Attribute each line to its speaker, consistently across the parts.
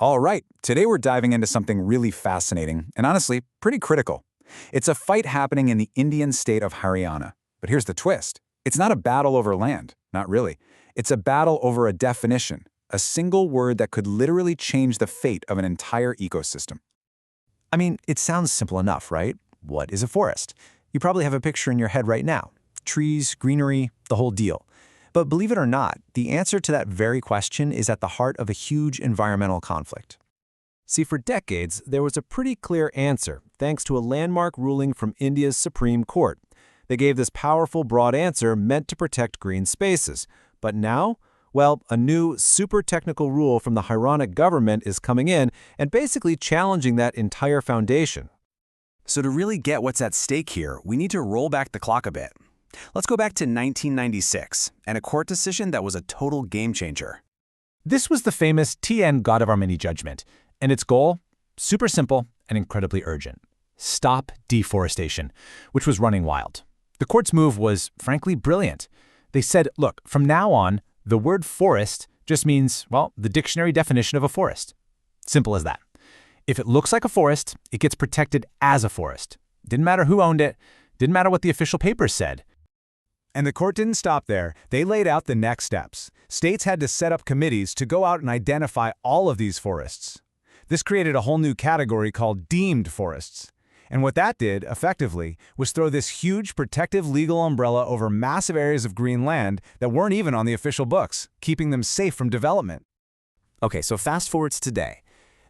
Speaker 1: All right, today we're diving into something really fascinating and honestly, pretty critical. It's a fight happening in the Indian state of Haryana. But here's the twist. It's not a battle over land, not really. It's a battle over a definition, a single word that could literally change the fate of an entire ecosystem.
Speaker 2: I mean, it sounds simple enough, right? What is a forest? You probably have a picture in your head right now. Trees, greenery, the whole deal. But believe it or not, the answer to that very question is at the heart of a huge environmental conflict. See, for decades, there was a pretty clear answer, thanks to a landmark ruling from India's Supreme Court. They gave this powerful, broad answer meant to protect green spaces. But now, well, a new, super technical rule from the Haryana government is coming in and basically challenging that entire foundation.
Speaker 1: So to really get what's at stake here, we need to roll back the clock a bit. Let's go back to 1996 and a court decision that was a total game changer.
Speaker 3: This was the famous TN Godavarmani judgment, and its goal? Super simple and incredibly urgent. Stop deforestation, which was running wild. The court's move was, frankly, brilliant. They said, look, from now on, the word forest just means, well, the dictionary definition of a forest. Simple as that. If it looks like a forest, it gets protected as a forest. Didn't matter who owned it, didn't matter what the official papers said.
Speaker 4: And the court didn't stop there. They laid out the next steps. States had to set up committees to go out and identify all of these forests. This created a whole new category called deemed forests. And what that did, effectively, was throw this huge protective legal umbrella over massive areas of green land that weren't even on the official books, keeping them safe from development.
Speaker 5: Okay, so fast forward to today.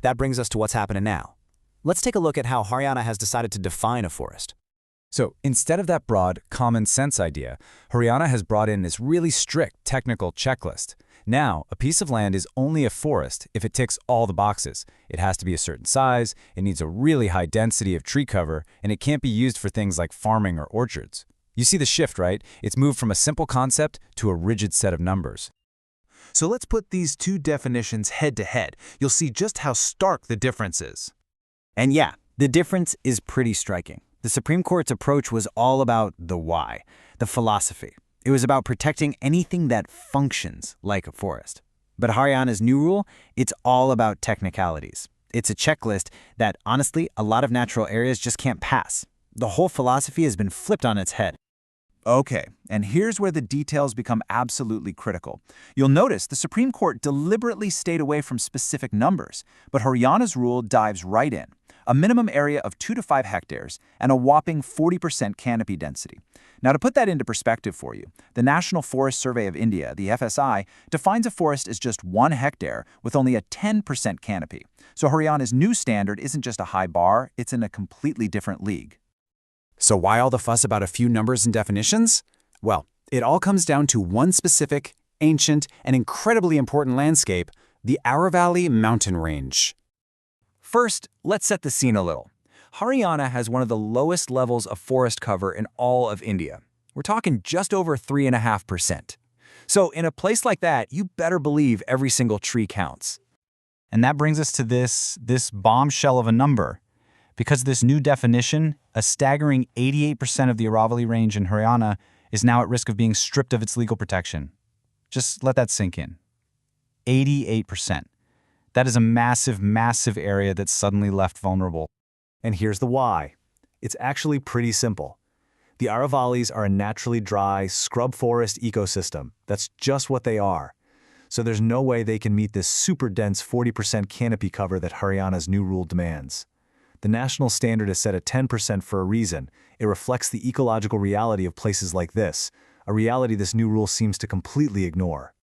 Speaker 5: That brings us to what's happening now. Let's take a look at how Haryana has decided to define a forest.
Speaker 1: So instead of that broad, common sense idea, Haryana has brought in this really strict technical checklist. Now, a piece of land is only a forest if it ticks all the boxes. It has to be a certain size, it needs a really high density of tree cover, and it can't be used for things like farming or orchards. You see the shift, right? It's moved from a simple concept to a rigid set of numbers.
Speaker 4: So let's put these two definitions head to head. You'll see just how stark the difference is.
Speaker 5: And yeah, the difference is pretty striking. The Supreme Court's approach was all about the why, the philosophy. It was about protecting anything that functions like a forest. But Haryana's new rule, it's all about technicalities. It's a checklist that, honestly, a lot of natural areas just can't pass. The whole philosophy has been flipped on its head.
Speaker 1: Okay, and here's where the details become absolutely critical. You'll notice the Supreme Court deliberately stayed away from specific numbers, but Haryana's rule dives right in. A minimum area of 2 to 5 hectares and a whopping 40% canopy density. Now, to put that into perspective for you, the National Forest Survey of India, the FSI, defines a forest as just 1 hectare with only a 10% canopy. So Haryana's new standard isn't just a high bar, it's in a completely different league. So why all the fuss about a few numbers and definitions? Well, it all comes down to one specific, ancient, and incredibly important landscape, the Aravalli mountain range. First, let's set the scene a little. Haryana has one of the lowest levels of forest cover in all of India. We're talking just over 3.5%. So in a place like that, you better believe every single tree counts.
Speaker 3: And that brings us to this bombshell of a number. Because of this new definition, a staggering 88% of the Aravalli range in Haryana is now at risk of being stripped of its legal protection. Just let that sink in. 88%. That is a massive, massive area that's suddenly left vulnerable.
Speaker 2: And here's the why. It's actually pretty simple. The Aravallis are a naturally dry, scrub forest ecosystem. That's just what they are. So there's no way they can meet this super dense 40% canopy cover that Haryana's new rule demands. The national standard is set at 10% for a reason. It reflects the ecological reality of places like this, a reality this new rule seems to completely ignore.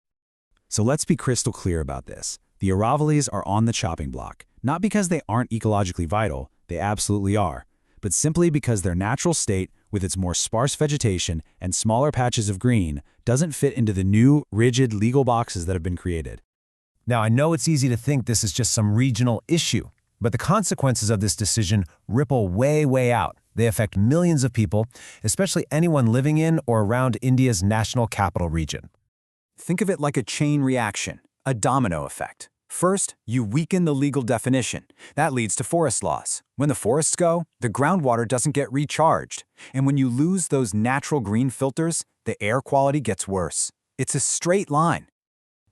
Speaker 1: So let's be crystal clear about this. The Aravallis are on the chopping block, not because they aren't ecologically vital, they absolutely are, but simply because their natural state, with its more sparse vegetation and smaller patches of green, doesn't fit into the new, rigid legal boxes that have been created.
Speaker 2: Now, I know it's easy to think this is just some regional issue, but the consequences of this decision ripple way, way out. They affect millions of people, especially anyone living in or around India's national capital region.
Speaker 1: Think of it like a chain reaction, a domino effect. First, you weaken the legal definition. That leads to forest loss. When the forests go, the groundwater doesn't get recharged. And when you lose those natural green filters, the air quality gets worse. It's a straight line.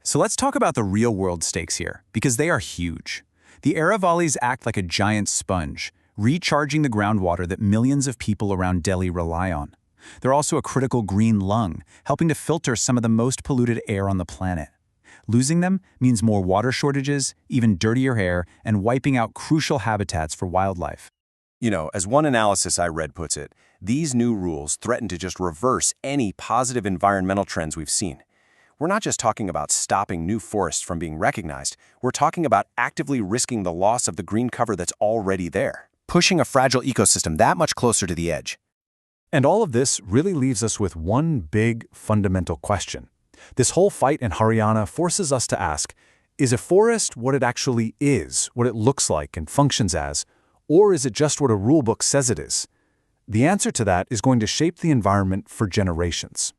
Speaker 1: So let's talk about the real-world stakes here, because they are huge. The Aravallis act like a giant sponge, recharging the groundwater that millions of people around Delhi rely on. They're also a critical green lung, helping to filter some of the most polluted air on the planet. Losing them means more water shortages, even dirtier air, and wiping out crucial habitats for wildlife.
Speaker 6: You know, as one analysis I read puts it, these new rules threaten to just reverse any positive environmental trends we've seen. We're not just talking about stopping new forests from being recognized, we're talking about actively risking the loss of the green cover that's already there, pushing a fragile ecosystem that much closer to the edge.
Speaker 3: And all of this really leaves us with one big, fundamental question. This whole fight in Haryana forces us to ask, is a forest what it actually is, what it looks like and functions as, or is it just what a rulebook says it is? The answer to that is going to shape the environment for generations.